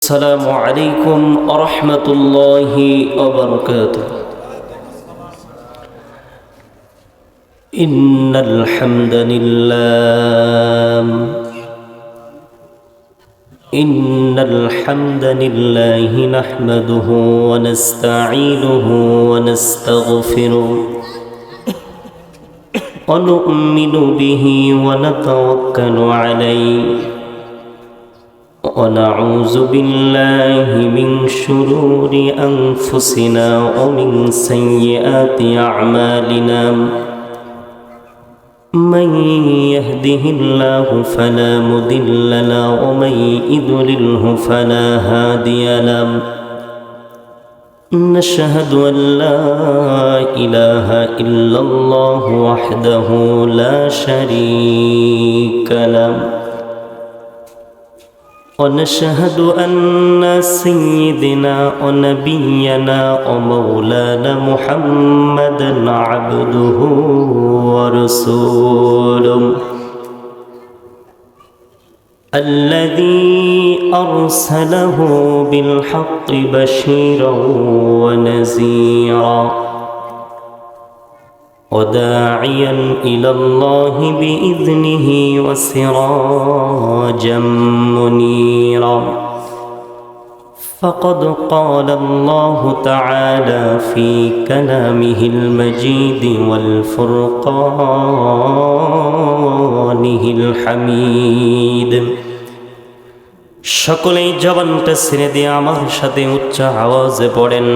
السلام عليكم ورحمة الله وبركاته. إن الحمد لله نحمده ونستعينه ونستغفره ونؤمن به ونتوكل عليه ونعوذ بالله من شرور أنفسنا ومن سيئات أعمالنا من يهده الله فلا مضل له ومن يضلله فلا هادي له. نشهد أن لا إله إلا الله وحده لا شريك له ونشهد أن سيدنا ونبينا ومولانا محمدا عبده ورسوله الذي أرسله بالحق بشيرا ونذيرا وداعيا إلى الله بإذنه وسراجا منيرا. فقد قال الله تعالى في كلامه المجيد والفرقانه الحميد. সকলেই জবানটা ছেড়ে দিয়ে আমার সাথে উচ্চ আওয়াজে পড়েন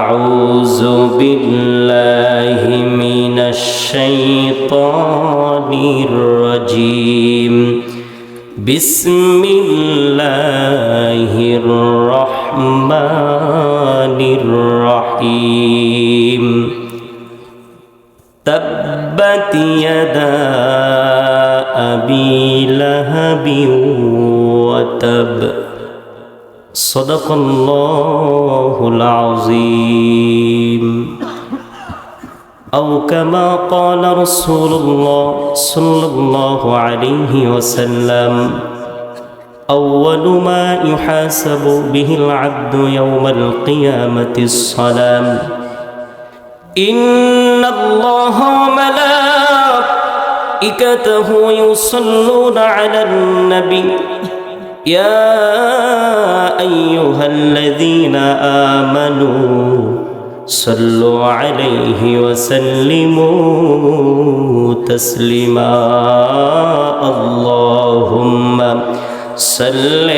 আউযু বিল্লাহি মিনাশ শাইতানির রাজীম বিসমিল্লাহির রহমানির রহিম তাব্বাত ইয়াদা আবি লাহাবিন وتب صدق الله العظيم أو كما قال رسول الله صلى الله عليه وسلم أول ما يحاسب به العبد يوم القيامة الصلاة إن الله وملائكته يصلون على النبي يا أيها الذين آمنوا صلوا عليه وسلموا تسليما اللهم صل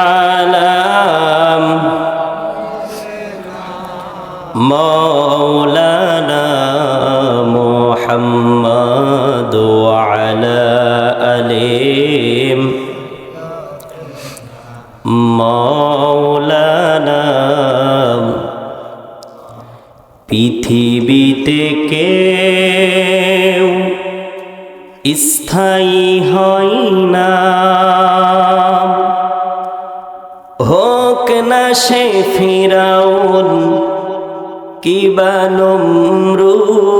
على مولانا محمد وعلى آله মাওলানা। পৃথিবীতে কেউ স্থায়ী হয় না, হোক না সে ফিরাউন কিবা নমরুদ,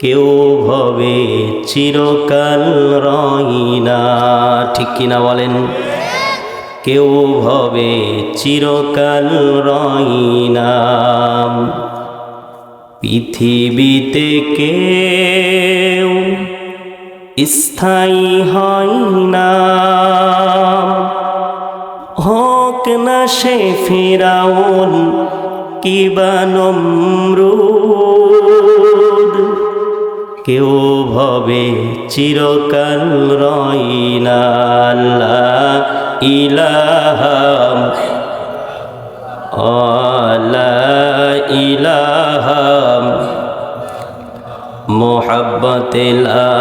কেউ ভবে চিরকাল রয় না। ঠিক কিনা বলেন? কেউ ভবে চিরকাল রয় না। পৃথিবীতে কেউ স্থায়ী হয় না, হোক না সে ফিরাউন কিবা নমরুদ, কেউ ভবে চিরকাল রয় না। লা ইলাহা লা ইলাহা মুহাব্বতে লা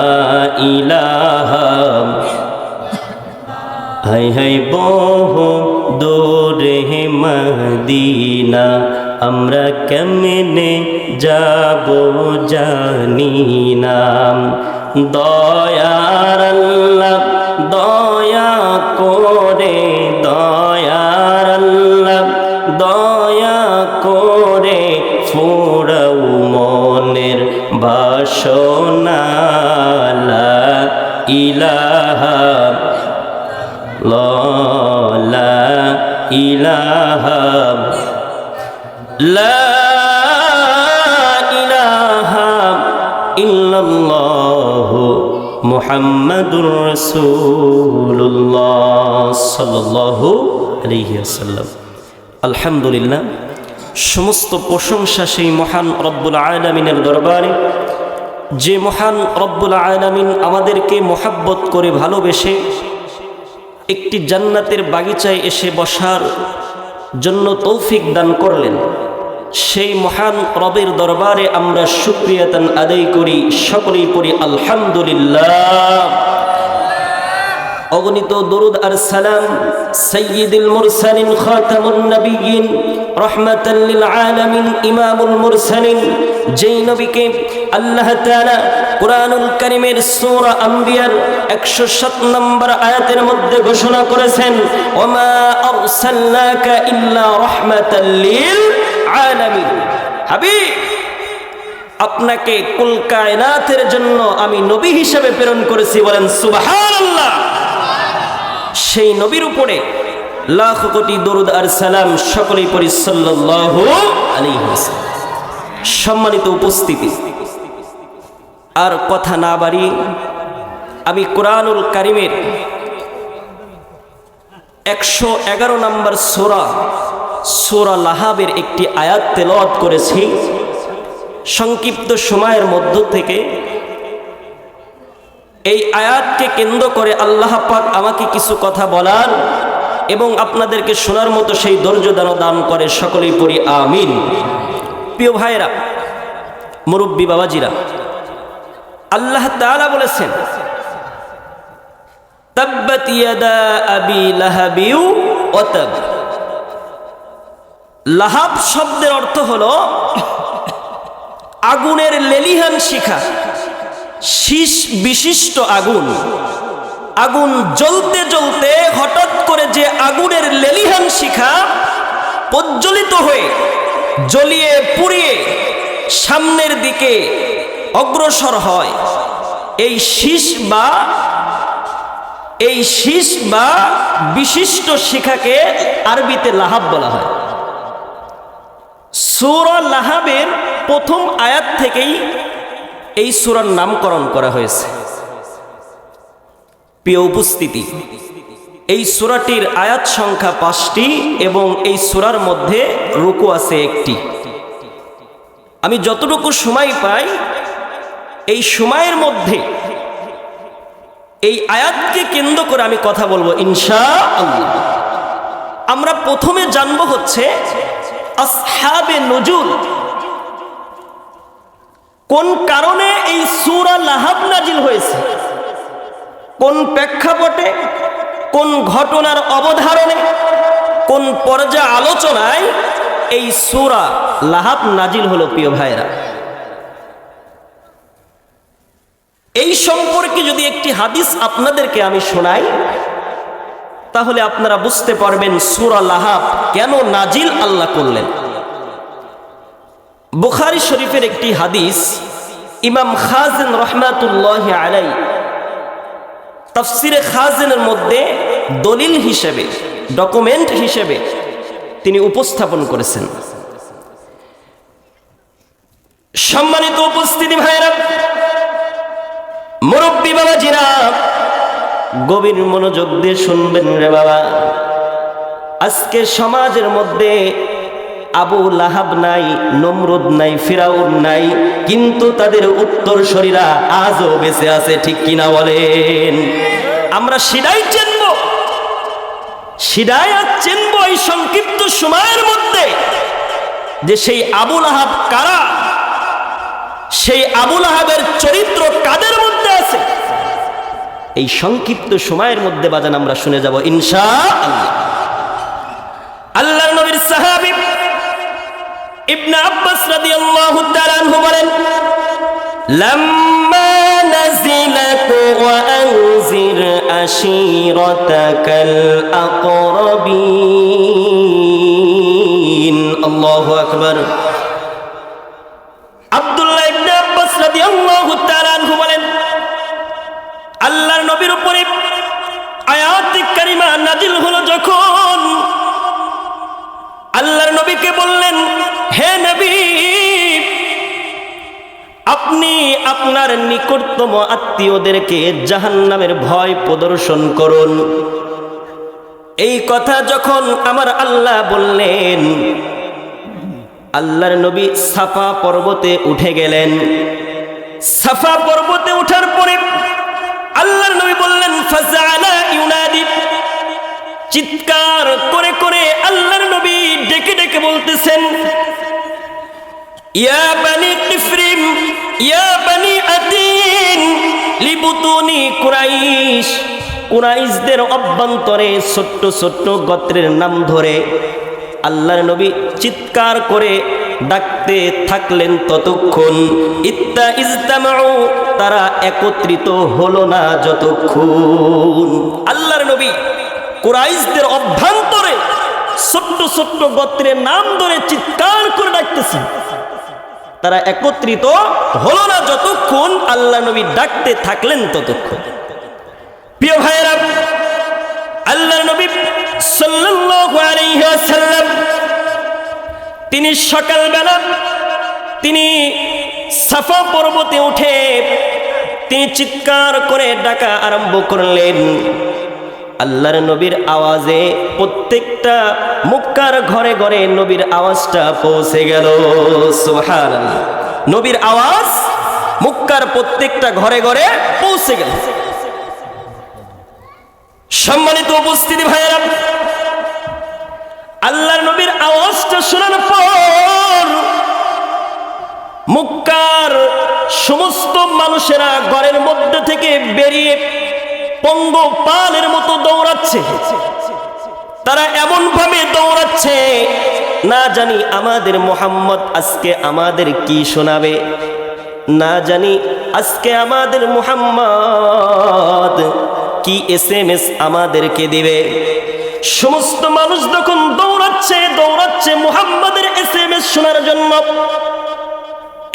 ইলাহা। হাই হাই বহু দূরে মদিনা, আমরা কেমনে যাব জানি না। দয়ার আল্লাহ দয়া করে, দয়ার আল্লাহ দয়া করে ফুরাও মনের বাসনা। লা ইলাহা লা লা ইলাহা লা ইলাহা ইল্লাল্লাহু মুহাম্মাদুর রাসূলুল্লাহ সাল্লাল্লাহু আলাইহি ওয়াসাল্লাম। আলহামদুলিল্লাহ, সমস্ত প্রশংসা সেই মহান রব্বুল আলামিনের দরবারে, যে মহান রব্বুল আলামিন আমাদেরকে মোহাব্বত করে ভালোবেসে একটি জান্নাতের বাগিচায় এসে বসার জন্য তৌফিক দান করলেন। সেই মহান রবের দরবারে আমরা শুকরিয়াতান আদায় করি, সকলেই পড়ি আলহামদুলিল্লাহ। অগণিত দরুদ আর সালাম সাইয়্যিদুল মুরসালিন খাতামুন নবিয়্যিন রাহমাতাল লিল আলামিন ইমামুল মুরসালিন, যেই নবীকে আল্লাহ তাআলা কুরআনুল কারীমের সূরা আম্বিয়ার 107 নম্বর আয়াতের মধ্যে ঘোষণা করেছেন, ওমা আরসালনাকা ইল্লা রাহমাতাল লিল আলামিন। হাবিব, আপনাকে কুল কায়নাতের জন্য আমি নবী হিসেবে প্রেরণ করেছি। বলেন সুবহানাল্লাহ। সেই নবীর উপরে লাখ কোটি দরুদ আর সালাম, সকলেই পড়ি সাল্লাল্লাহু আলাইহি ওয়াসাল্লাম। সম্মানিত উপস্থিতি, আর কথা না বাড়িয়ে আমি কুরআনুল কারীমের 111 নম্বর সূরা লাহাবের একটি আয়াত তেলাওয়াত করেছি। সংক্ষিপ্ত সময়ের মধ্য থেকে এই আয়াতকে কেন্দ্র করে আল্লাহ পাক আমাকে কিছু কথা বলার এবং আপনাদেরকে শোনার মতো সেই ধৈর্য দান করে, সকলেই পড়ি আমিন। প্রিয় ভাইরা, মুরব্বী বাবাজিরা, আল্লাহ তাআলা বলেছেন, তাব্বাত ইয়াদা আবি লাহাবি ওয়া তাব। লাহাব শব্দের অর্থ হলো আগুনের লেলিহান শিখা, শীষ বিশিষ্ট আগুন। আগুন জ্বলতে জ্বলতে হঠাৎ করে যে আগুনের লেলিহান শিখা প্রজ্বলিত হয়ে জ্বলিয়ে পুড়িয়ে সামনের দিকে অগ্রসর হয়, এই শীষ বা বিশিষ্ট শিখাকে আরবিতে লাহাব বলা হয়। সূরা লাহাবের প্রথম আয়াত থেকেই এই সূরার নামকরণ করা হয়েছে। প্রিয় উপস্থিতি, এই সূরাটির আয়াত সংখ্যা 5টি এবং এই সূরার মধ্যে রুকু আছে 1টি। আমি যতটুকু সময় পাই এই সময়ের মধ্যে এই আয়াতকে কেন্দ্র করে আমি কথা বলবো ইনশাআল্লাহ। আমরা প্রথমে জানব হচ্ছে আসহাবে নুজুল, কোন কারণে এই সূরা লাহাব নাজিল হয়েছে, কোন প্রেক্ষাপটে, কোন ঘটনার অবধারণে, কোন পর্যায়ে আলোচনায় এই সূরা লাহাব নাজিল হলো। প্রিয় ভাইরা, এই সম্পর্কে যদি একটি হাদিস আপনাদেরকে আমি শোনাই, তাহলে আপনারা বুঝতে পারবেন সূরা লাহাব কেন নাজিল আল্লাহ করলেন। বুখারী শরীফের একটি হাদিস, ইমাম খাজিন রহমাতুল্লাহি আলাইহি তাফসিরে খাজিনের মধ্যে দলিল হিসেবে, ডকুমেন্ট হিসেবে তিনি উপস্থাপন করেছেন। সম্মানিত উপস্থিতি ভাইরা, মুরব্বী বাবাজিরা, গভীর মনোযোগ দিয়ে শুনবেন রে বাবা। আজকে সমাজের মধ্যে আবু লাহাব নাই, নমরুদ নাই, ফিরাউন নাই, কিন্তু তাদের উত্তরসূরিরা আজও বেঁচে আছে, ঠিক কিনা বলেন? আমরা সিধাই চিনব এই সংক্ষিপ্ত সময়ের মধ্যে যে সেই আবু লাহাব কারা, সেই আবু লাহাবের চরিত্র কাদের মধ্যে আছে। এই সংক্ষিপ্ত সময়ের মধ্যে বাজান আমরা শুনে যাব ইনশাআল্লাহ। আল্লাহর নবীর সাহাবী ইবনে আব্বাস রাদিয়াল্লাহু তাআলা আনহু বলেন, লাম্মা নাজিলাত ওয়া আনজির আশীরাতাকাল আকরাবিন। আল্লাহু আকবার। আব্দুল্লাহ ইবনে আব্বাস রাদিয়াল্লাহু তাআলা আনহু বলেন, আল্লাহর নবীর উপরে আয়াত কারিমা নাজিল হল নবীকে বললেন, হে নবী, আপনি আপনার নিকটতম আত্মীয়দেরকে জাহান্নামের ভয় প্রদর্শন করুন। এই কথা যখন আমার আল্লাহ বললেন, আল্লাহর নবী সাফা পর্বতে উঠে গেলেন। সাফা পর্বতে ওঠার পরে আল্লাহর নবী বললেন, ফাজাআলা ইউনাদি, চিৎকার করে করে আল্লাহর নবী ডেকে ডেকে বলতেছেন, ইয়া বানি কিফরিম, ইয়া বানি আদিন, লিবুতুনি কুরাইশ। কুরাইশদের অভ্যন্তরে ছোট্ট ছোট্ট গোত্রের নাম ধরে আল্লাহর নবী চিৎকার করে ডাকতে থাকলেন ততক্ষণ, ইত্তা ইজতামাউ, তারা একত্রিত হলো না যতক্ষণ। আল্লাহর নবী কুরাইশদের অভ্যন্তরে ছোট্ট ছোট্ট গোত্রের নাম ধরে চিৎকার করে ডাকতেছে, তারা একত্রিত হলো না যতক্ষণ আল্লাহ নবী ডাকতে থাকলেন ততক্ষণ। প্রিয় ভাইয়েরা, আল্লাহর নবী সাল্লাল্লাহু আলাইহি ওয়াসাল্লাম তিনি সকালবেলা তিনি সাফা পর্বতে উঠে তিনি চিৎকার করে ডাকা আরম্ভ করলেন। আল্লাহর নবীর আওয়াজে প্রত্যেকটা মক্কার ঘরে ঘরে নবীর আওয়াজটা পৌঁছে গেল। সুবহানাল্লাহ, নবীর আওয়াজ মক্কার প্রত্যেকটা ঘরে ঘরে পৌঁছে গেল। সম্মানিত উপস্থিতি ভাইয়েরা, আল্লাহর নবীর আওয়াজটা শোনার পর মক্কার সমস্ত মানুষেরা ঘরের মধ্যে থেকে বেরিয়ে পঙ্গপালের মতো দৌড়াচ্ছে। তারা এমন ভাবে দৌড়াচ্ছে, না জানি আমাদের মুহাম্মদ আজকে আমাদের কি শোনাবে, না জানি আজকে আমাদের মুহাম্মদ কি এসএমএস আমাদেরকে দিবে। সমস্ত মানুষ যখন দৌড়াচ্ছে দৌড়াচ্ছে মুহাম্মাদের এসএমএস শোনার জন্য।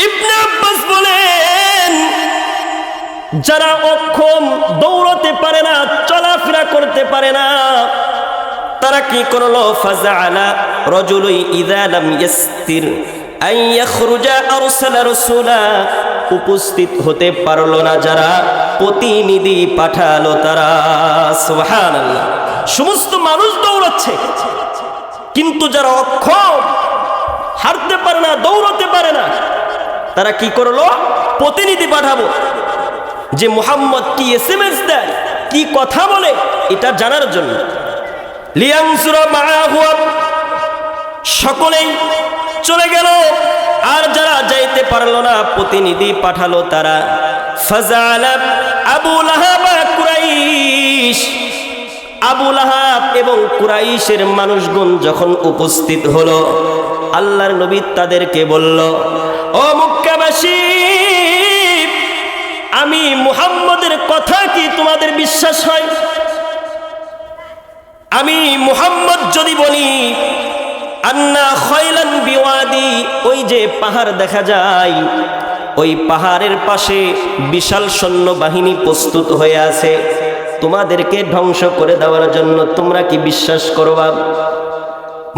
ইবনে আব্বাস বলেন, যারা অক্ষম, দৌড়াতে পারে না, চলাফেরা করতে পারে না, তারা কি করলো, ফাজাআলা রাজুলুন ইযা লাম ইয়াসতির আন ইয়াখরুজা আরসালা রাসূলা, উপস্থিত হতে পারলো না যারা, প্রতিনিধি পাঠালো তারা। সুবহানাল্লাহ, সমস্ত মানুষ দৌড়াচ্ছে, কিন্তু যারা অক্ষম, হাঁটতে পারে না, দৌড়াতে পারে না, তারা কি করলো, প্রতিনিধি পাঠাবো যে মুহাম্মদ কি এসএমএস দেয়, কি কথা বলে, এটা জানার জন্য। লিয়ানসুরা মাআহু, সকলেই চলে গেল। আর যারা যাইতে পারলো না, প্রতিনিধি পাঠালো তারা। ফাজাআলা আবু লাহাব কুরাইশ, আবু লাহাব এবং কুরাইশের মানুষগণ যখন উপস্থিত হলো, আল্লাহর নবী তাদেরকে বলল, ও মক্কাবাসী, আমি মুহাম্মদের কথা কি তোমাদের বিশ্বাস হয়? আমি মুহাম্মদ যদি বলি আন্না খয়লান বিওয়াদি, ওই যে পাহাড় দেখা যায়, ওই পাহাড়ের পাশে বিশাল সৈন্যবাহিনী প্রস্তুত হয়ে আছে তোমাদেরকে ধ্বংস করে দেওয়ার জন্য, তোমরা কি বিশ্বাস করবা?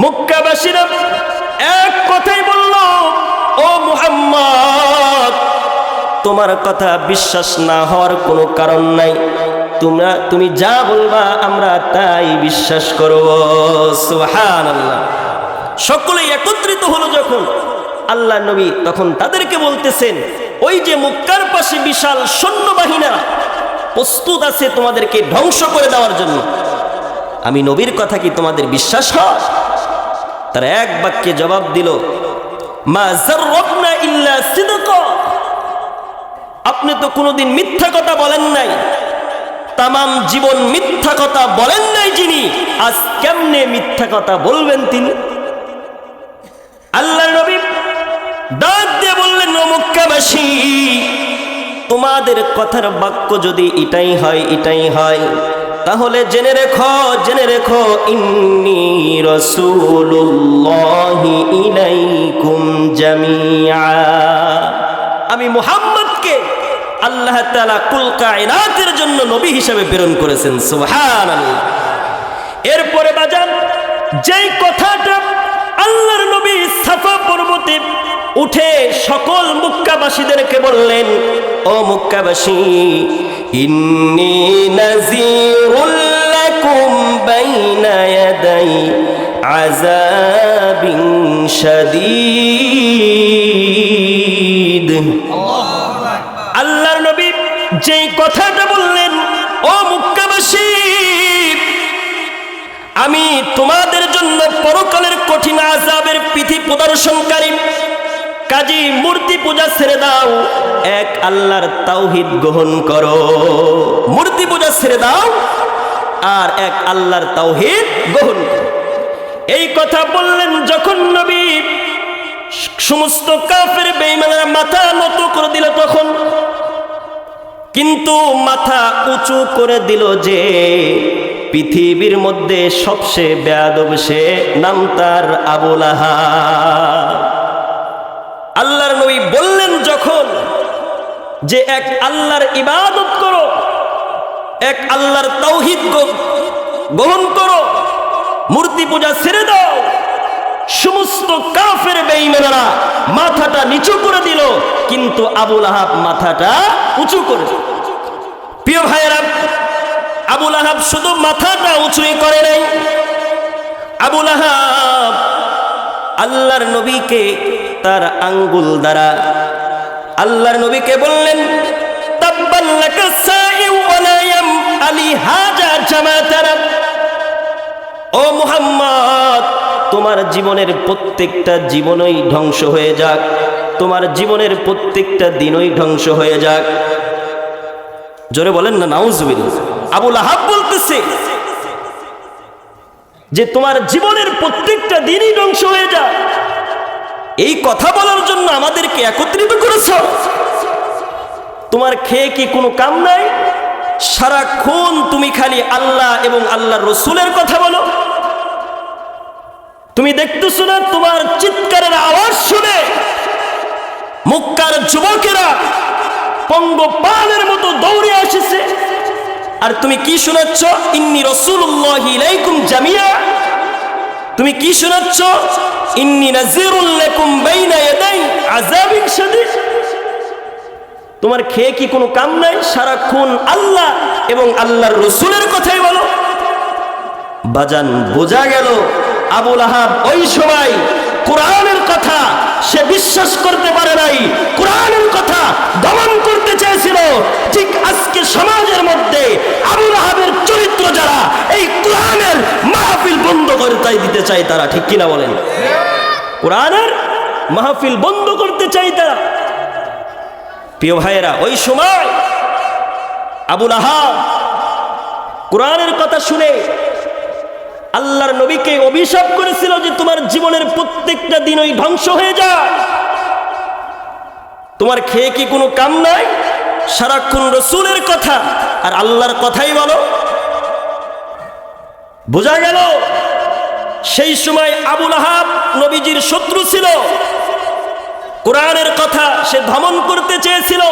মক্কাবাসীরা এক কথাই বলল, ও মুহাম্মদ, তোমার কথা বিশ্বাস না হওয়ার কোনো কারণ নাই, তুমি যা বলবা আমরা তাই বিশ্বাস করব। সুবহানাল্লাহ, সকলেই একত্রিত হলো যখন, আল্লাহ নবী তখন তাদেরকে বলতেছেন, ওই যে মক্কার পাশে বিশাল সৈন্যবাহিনী প্রস্তুত আছে তোমাদেরকে ধ্বংস করে দেওয়ার জন্য, আমি নবীর কথা কি তোমাদের বিশ্বাস হয়? তারা এক বাক্যে জবাব দিল, মা জাররাবনা ইল্লা সিদকা, আপনি তো কোনোদিন মিথ্যা কথা বলেন নাই, তামাম জীবন মিথ্যা কথা বলেন নাই যিনি, আজ কেমনে মিথ্যা কথা বলবেন তিনি? আল্লাহর নবী ডাক দিয়ে বললেন, ও মক্কাবাসী, তোমাদের কথার বাক্য যদি এটাই হয়, তাহলে জেনে রেখো, ইন্নী রাসূলুল্লাহি ইলাইকুম জামিআ, আমি মুহাম্মদকে আল্লাহ তাআলা কুল কায়নাতের জন্য নবী হিসেবে প্রেরণ করেছেন। সুবহানাল্লাহ। এরপরে বাজান, যেই কথাটা আল্লাহর নবী সাফা পর্বতে উঠে সকল মক্কাবাসীদেরকে বললেন, ও মক্কাবাসী, ইন্নী নাযীরুল লাকুম বাইনা ইয়াদাই আযাবিন শাদীদ। আল্লাহর নবী যেই কথাটা বললেন, ও মক্কাবাসী, আমি তোমাদের জন্য পরকালের কঠিন আযাবের পিথি প্রদর্শনকারী, কাজী মূর্তি পূজা ছেড়ে দাও, এক আল্লাহর তাওহীদ গ্রহণ করো। মূর্তি পূজা ছেড়ে দাও আর এক আল্লাহর তাওহীদ গ্রহণ করো। এই কথা বললেন যখন নবী, সমস্ত কাফের বেঈমানরা মাথা নত করে দিল তখন, কিন্তু মাথা উঁচু করে দিল যে পৃথিবীর মধ্যে সবচেয়ে বেয়াদব সে, নাম তার আবু লাহাব। আল্লাহর নবী বললেন যখন যে এক আল্লাহর ইবাদত করো, এক আল্লাহর তাওহীদ গ্রহণ করো, মূর্তি পূজা ছেড়ে দাও, সমস্ত কাফের বেঈমানরা মাথাটা নিচু করে দিল, কিন্তু আবু লাহাব মাথাটা উঁচু করে দিল। প্রিয় ভাইয়েরা, আবু লাহাব শুধু মাথাটা উঁচুই করে নাই, আবু লাহাব আল্লাহর নবীকে তার আঙ্গুল দ্বারা আল্লাহর নবীকে বললেন, তাব্বান লাকা সাইউ ওয়া লা ইয়ামআলি হাজা জামাতানা। ও মুহাম্মদ, তোমার জীবনের প্রত্যেকটা জীবনই ধ্বংস হয়ে যাক, তোমার জীবনের প্রত্যেকটা দিনই ধ্বংস হয়ে যাক। জোরে বলেন না নাউজুবিল্লাহ। আবু লাহাব বলতেছে যে তোমার জীবনের প্রত্যেকটা দিনই ধ্বংস হয়ে যাক। এই কথা বলার জন্য আমাদেরকে একত্রিত করেছো? তোমার খেয়ে কি কোনো কাম নাই? সারাক্ষণ তুমি খালি আল্লাহ এবং আল্লাহর রসুলের কথা বলো। তুমি দেখতেছো না তোমার চিৎকারের আওয়াজ শুনে মক্কার যুবকেরা পঙ্গপালের মতো দৌড়ে আসছে, আর তুমি কি শোনাচ্ছ? ইন্নী রাসূলুল্লাহি ইলাইকুম জামিয়া। তুমি কি শোনাচ্ছ? ইন্নী নাযীরুল লাকুম বাইনা ইয়াদাই আযাবিন শাদীদ। তোমার খেয়ে কি কোনো কাম নাই? সারাক্ষণ আল্লাহ এবং আল্লাহর রসুলের কথাই বলো। বাজান, বোঝা গেল আবু লাহাব ওই সময় কোরআনের কথা সে বিশ্বাস করতে পারে নাই, কোরআনের কথা দমন করতে চেয়েছিল। ঠিক আজকে সমাজের মধ্যে আবু লাহাবের চরিত্র যারা এই কোরআনের মাহফিল বন্ধ করে তাই দিতে চায় তারা, ঠিক কিনা বলেন? কোরআনের মাহফিল বন্ধ করতে চায় তারা। প্রিয় ভাইয়েরা, ওই সময় আবু লাহাব কোরআনের কথা শুনে আল্লাহর নবীকে অভিশাপ করেছিল যে তোমার জীবনের প্রত্যেকটা দিনই ধ্বংস হয়ে যায়। তোমার খেয়ে কি কোনো কাম নাই? সারাক্ষণ রসুলের কথা আর আল্লাহর কথাই বলো। বোঝা গেল সেই সময় আবু লাহাব নবীজির শত্রু ছিল। কোরআনের কথা সে দমন করতে চেয়েছিল,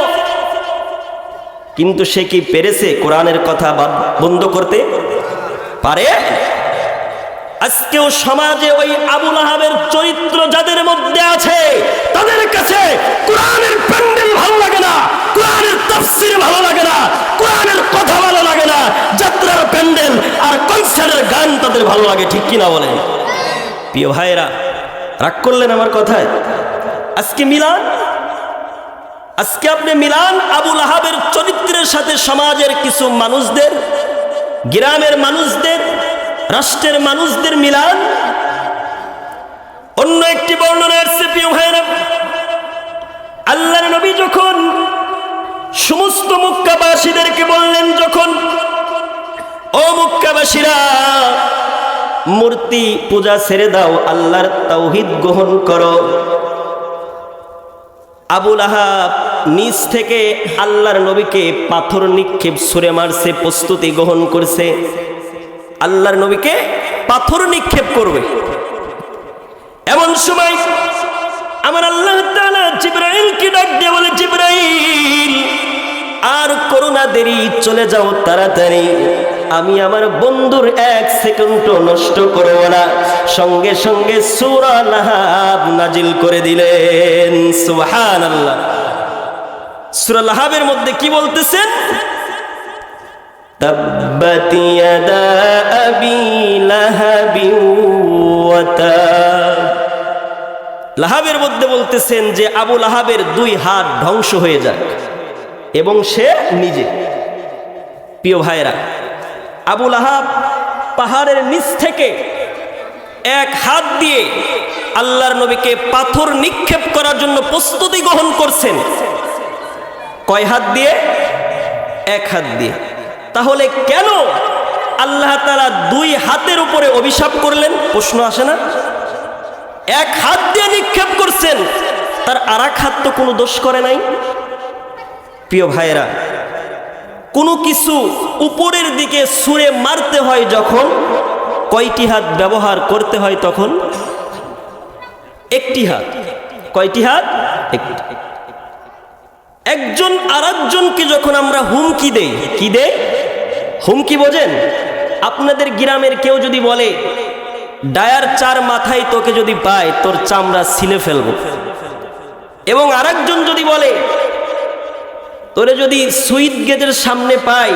কিন্তু সে কি পেরেছে কোরআনের কথা বন্ধ করতে পারে? আজকেও সমাজে ওই আবু লাহাবের চরিত্র যাদের মধ্যে আছে তাদের কাছে কোরআনের প্যান্ডেল ভালো লাগে না, কোরআনের তাফসীর ভালো লাগে না, কোরআনের কথা ভালো লাগে না, যাত্রার প্যান্ডেল আর কনসার্টের গান তাদের ভালো লাগে, ঠিক কিনা বলেন? প্রিয় ভাইয়েরা, রাগ করলেন আমার কথায়? আজকে মিলান, আজকে আপনি মিলান আবু লাহাবের চরিত্রের সাথে সমাজের কিছু মানুষদের, গ্রামের মানুষদের, রাষ্ট্রের মানুষদের মিলান। অন্য একটি বর্ণনা আসছে প্রিয় ভাইরা, আল্লাহর নবী যখন সমস্ত মক্কাবাসীদেরকে বললেন, যখন ও মক্কাবাসীরা মূর্তি পূজা ছেড়ে দাও, আল্লাহর তাওহীদ গ্রহণ করো। আবু লাহাব নিজ থেকে আল্লাহর নবীকে পাথর নিক্ষেপ ছুঁড়ে মারছে, প্রস্তুতি গ্রহণ করছে, আল্লাহর নবীকে পাথর নিক্ষেপ করবে। এমন সময় আমার আল্লাহ তাআলা জিবরাইলকে ডাক দিয়ে বলে, জিবরাইল আর করো না দেরি, চলে যাও তাড়াতাড়ি, আমি আমার বন্ধুর 1 সেকেন্ডও নষ্ট করব না। সঙ্গে সঙ্গে সূরা লাহাব নাজিল করে দিলেন। সুবহানাল্লাহ। সূরা লাহাবের মধ্যে কি বলতেছেন? তাব্বাত ইয়াদা আবি লাহাবি ওয়া তাব। লাহাবের মধ্যে বলতেছেন যে আবু লাহাবের 2 হাত ধ্বংস হয়ে যায় এবং সে নিজে। প্রিয় ভাইরা, আবু লাহাব পাহাড়ের নিচ থেকে 1 হাত দিয়ে আল্লাহর নবীকে পাথর নিক্ষেপ করার জন্য প্রস্তুতি গ্রহণ করছেন। কয় হাত দিয়ে? 1 হাত দিয়ে। তাহলে কেন আল্লাহ তাআলা 2 হাতের উপরে অভিশাপ করলেন? প্রশ্ন আসে না? 1 হাত দিয়ে নিক্ষেপ করছেন, তার আরেক হাত তো কোনো দোষ করে নাই। প্রিয় ভাইরা, কোনো কিছু উপরের দিকে ছুঁড়ে মারতে হয় যখন, কয়টি হাত ব্যবহার করতে হয় তখন? 1টি হাত। কয়টি হাত? 1টি। একজন আরেকজনকে যখন আমরা হুমকি দেই, কি দেই? হুমকি বোঝেন? আপনাদের গ্রামের কেউ যদি বলে ডায়ার 4 মাথায় তোকে যদি পায় তোর চামড়া ছিলে ফেলবো, এবং আরেকজন যদি বলে তোরে যদি সুইট গেটের সামনে পাই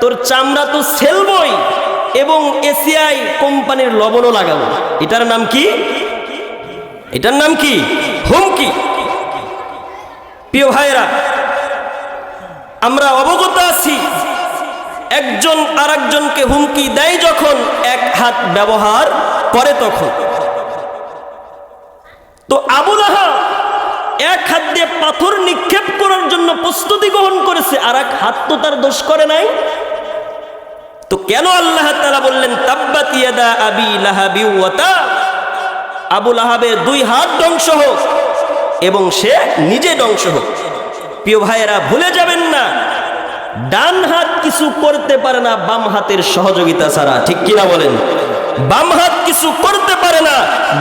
তোর চামড়া তো ছেলবই এবং এসিআই কোম্পানির লবণও লাগাবো, এটার নাম কি? এটার নাম কি? হুমকি। প্রিয় ভাইরা, আমরা অবগত আছি একজন আরেকজনকে হুমকি দেয় যখন 1 হাত ব্যবহার করে তখন। তো আবু লাহাব 1 হাত দিয়ে পাথর নিক্ষেপ করার জন্য প্রস্তুতি গ্রহণ করেছে, আর 1 হাত তো তার দোষ করে নাই। তো কেন আল্লাহ তাআলা বললেন তাব্বাত ইয়াদা আবি লাহাবি ওয়া তাব? আবু লাহাবের 2 হাত ধ্বংস হোক এবং সে নিজে ধ্বংস হোক। প্রিয় ভাইয়েরা, ভুলে যাবেন না, ডান হাত কিছু করতে পারে না বাম হাতের সহযোগিতা ছাড়া। ঠিক কিনা বলেন? বাম হাত কিছু করতে পারে না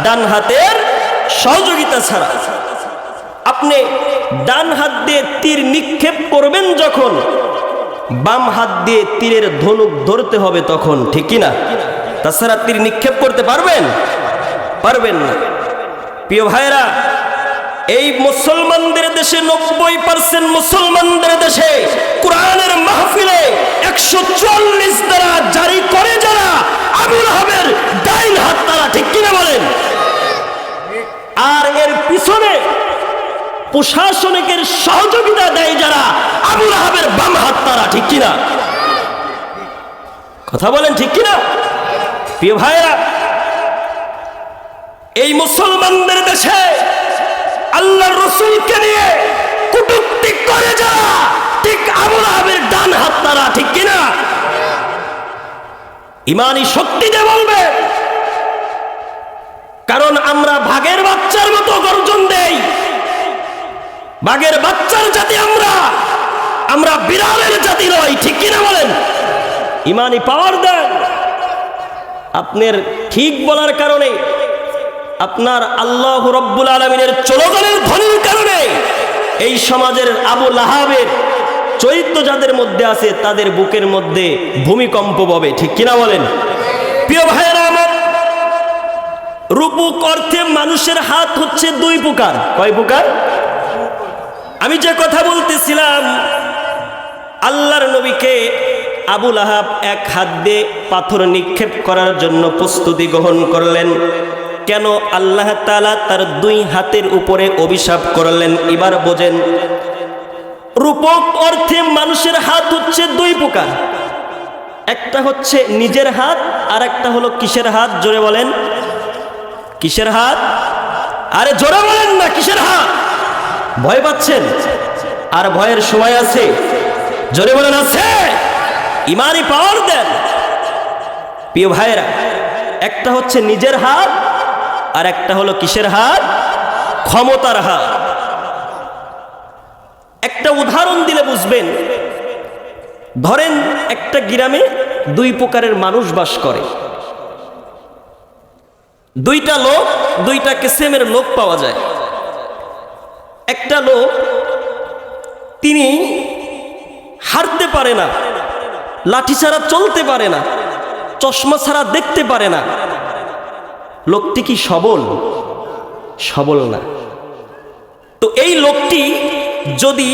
ডান হাতের সহযোগিতা ছাড়া। আপনি ডান হাত দিয়ে তীর নিক্ষেপ করবেন যখন, বাম হাত দিয়ে তীরের ধনুক ধরতে হবে তখন। ঠিক কিনা? তাছাড়া তীর নিক্ষেপ করতে পারবেন? পারবেন না। প্রিয় ভাইরা, এই মুসলমানদের দেশে 90% মুসলমানদের দেশে কোরআনের মাহফিলে 144 দ্বারা জারি করে যারা, আবু লাহাবের ডাইন হাত তারা। ঠিক কিনা বলেন? আর এর পিছনে প্রশাসনিকের সহযোগিতা দেয় যারা, আবু লাহাবের বাম হাত তারা। ঠিক কিনা? কথা বলেন ঠিক কিনা? প্রিয় ভাইরা, এই মুসলমানদের দেশে আল্লাহর রাসূলকে নিয়ে কটূক্তি করে যারা, ঠিক আবু লাহাবের ডান হাত তারা। ঠিক কিনা? ইমানি শক্তি দিয়ে বলবে, কারণ আমরা বাঘের বাচ্চার মতো গর্জন দেই। বাঘের বাচ্চার জাতি আমরা বিড়ালের জাতি নয়। ঠিক কিনা বলেন? ইমানি পাওয়ার দেন। আপনার ঠিক বলার কারণে, আপনার আল্লাহ রাব্বুল আলামিনের স্লোগানের ধ্বনির কারণে এই সমাজের আবু লাহাবের চরিত্র যাদের মধ্যে আছে তাদের বুকের মধ্যে ভূমিকম্প হবে। ঠিক কিনা বলেন? প্রিয় ভাইয়েরা আমার, রূপক অর্থে মানুষের হাত হচ্ছে 2 প্রকার। কয় প্রকার? আমি যে কথা বলতেছিলাম, আল্লাহর নবীকে আবু লাহাব 1 হাত দিয়ে পাথর নিক্ষেপ করার জন্য প্রস্তুতি গ্রহণ করলেন। কেন আল্লাহ তাআলা তার 2 হাতের উপরে অভিশাপ করলেন? এবার বোঝেন। রূপক অর্থে মানুষের হাত হচ্ছে 2 প্রকার। একটা হচ্ছে নিজের হাত, আর একটা হলো কিসের হাত? জোরে বলেন। কিসের হাত? আরে জোরে বলেন না, কিসের হাত? ভয় পাচ্ছেন? আর ভয়ের সময় আছে? জোরে বলেন আছে? ইমানি পাওয়ার দেন। প্রিয় ভাইরা, একটা হচ্ছে নিজের হাত, আর একটা হলো কিসের হাত? ক্ষমতার হাত। একটা উদাহরণ দিলে বুঝবেন। ধরেন একটা গ্রামে 2 প্রকারের মানুষ বাস করে। 2টা লোক, 2টা কিসমের লোক পাওয়া যায়। একটা লোক তিনি হাঁটতে পারে না, লাঠি ছাড়া চলতে পারে না, চশমা ছাড়া দেখতে পারে না, লোকটি কি সবল? সবল না। তো এই লোকটি যদি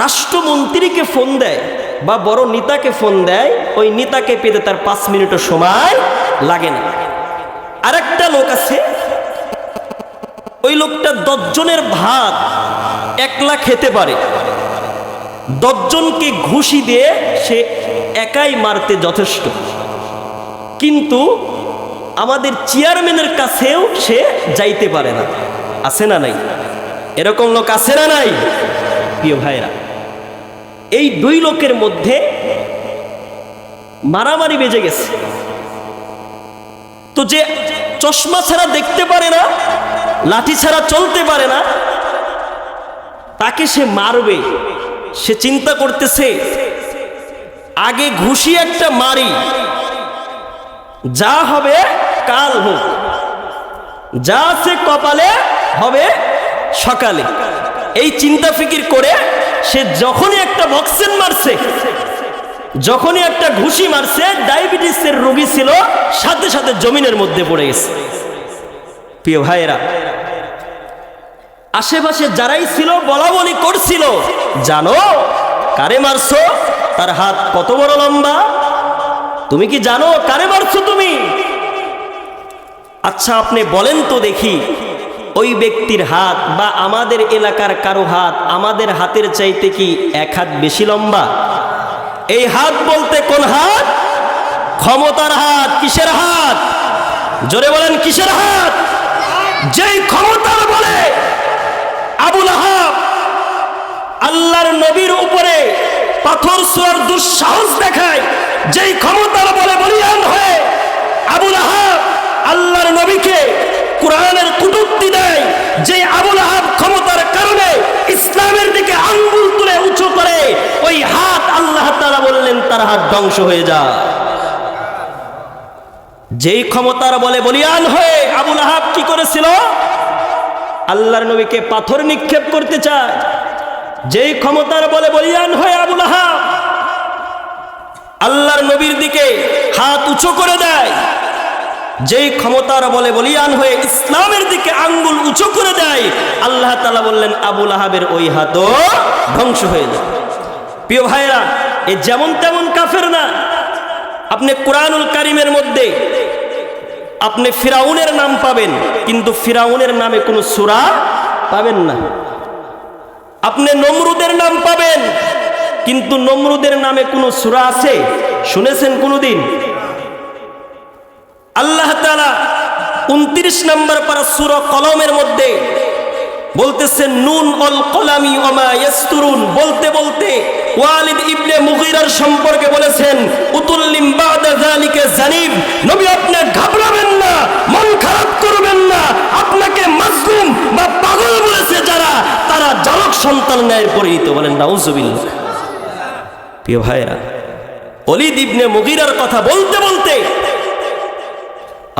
রাষ্ট্রমন্ত্রীকে ফোন দেয় বা বড় নেতাকে ফোন দেয়, ওই নেতাকে পেতে তার 5 মিনিটও সময় লাগে না। আরেকটা লোক আছে, ওই লোকটা 10 জনের ভাত একলা খেতে পারে, 10 জনকে ঘুষি দিয়ে সে একাই মারতে যথেষ্ট, কিন্তু আমাদের চেয়ারম্যানের কাছেও সে যাইতে পারে না। আছে না নাই? এরকম লোক আছে না নাই? প্রিয় ভাইরা, এই 2 লোকের মধ্যে মারামারি বেজে গেছে। তো যে চশমা ছাড়া দেখতে পারে না, লাঠি ছাড়া চলতে পারে না, তাকে সে মারবে। সে চিন্তা করতেছে, আগে ঘুষি একটা মারি, যা হবে কাল হোক, যা আছে কপালে হবে সকালে। এই চিন্তা ফিকির করে সে যখনই একটা বক্সেন মারছে, যখনই একটা ঘুষি মারছে, ডায়াবেটিসের রোগী ছিল, সাথে সাথে জমিনের মধ্যে পড়ে গেছে। প্রিয় ভাইয়েরা, আশেপাশে যারাই ছিল বলা বলি করছিল, জানো কারে মারছো? তার হাত কত বড় লম্বা? তুমি কি জানো কারে মারছো তুমি? আচ্ছা আপনি বলেন তো দেখি, ওই ব্যক্তির হাত বা আমাদের এলাকার কারো হাত আমাদের হাতের চাইতে কি 1 হাত বেশি লম্বা? এই হাত বলতে কোন হাত? ক্ষমতার হাত। কিসের হাত? জোরে বলেন কিসের হাত? যেই ক্ষমতার বলে আবু লাহাব আল্লাহর নবীর উপরে পাথর ছোঁয়ার দুঃসাহস দেখায়, যেই ক্ষমতার বলে বলিয়ান হয়ে আবু লাহাব আল্লাহর নবীকে কোরআনের কটূক্তি দেয়, যে আবু লাহাব ক্ষমতার কারণে ইসলামের দিকে আঙ্গুল তুলে উঁচু করে, ওই হাত আল্লাহ তাআলা বললেন তার হাত ধ্বংস হয়ে যায়। যেই ক্ষমতার বলে বলিয়ান হয়ে আবু লাহাব কি করেছিল? আল্লাহর নবীকে পাথর নিক্ষেপ করতে চায়। যেই ক্ষমতার বলে বলিয়ান হয়ে আবু লাহাব আল্লাহর নবীর দিকে হাত উঁচু করে দেয়, যেই ক্ষমতার বলে বলিয়ান হয়ে ইসলামের দিকে আঙ্গুল উঁচু করে দেয়, আল্লাহ তাআলা বললেন আবু লাহাবের ওই হাতও ধ্বংস হয়ে যায়। প্রিয় ভাইরা, এ যেমন তেমন কাফের না। আপনি কোরআনুল কারীমের মধ্যে আপনি ফিরাউনের নাম পাবেন, কিন্তু ফিরাউনের নামে কোনো সূরা পাবেন না। আপনি নমরুদের নাম পাবেন, কিন্তু নমরুদের নামে কোনো সূরা আছে? শুনেছেন কোনোদিন? আল্লাহ তাআলা 29 নম্বর পারা সূরা কলমের মধ্যে বলতেছেন নুন অল কলামি ওমা ইয়াসতুরুন, বলতে বলতে ওয়ালিদ ইবনে মুগীরার সম্পর্কে বলেছেন উতুল্লিম বাদা যালিকা জানিব, নবী আপনি ঘাবড়াবেন না, মন খারাপ করবেন না, আপনাকে মাজলুম বা পাগল বলেছে যারা, তারা জালক সন্তান ন্যায় পরিণত। বলেন নাউজুবিল্লাহ। প্রিয় ভাইরা, ওয়ালিদ ইবনে মুগীরার কথা বলতে বলতে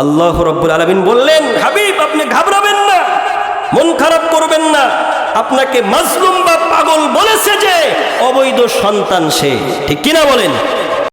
আল্লাহ রাব্বুল আলামিন বললেন হাবিব আপনি ঘাবড়াবেন না, মন খারাপ করবেন না, আপনাকে মাজলুম বা পাগল বলেছে যে অবৈধ সন্তান সে, ঠিক কিনা বলেন?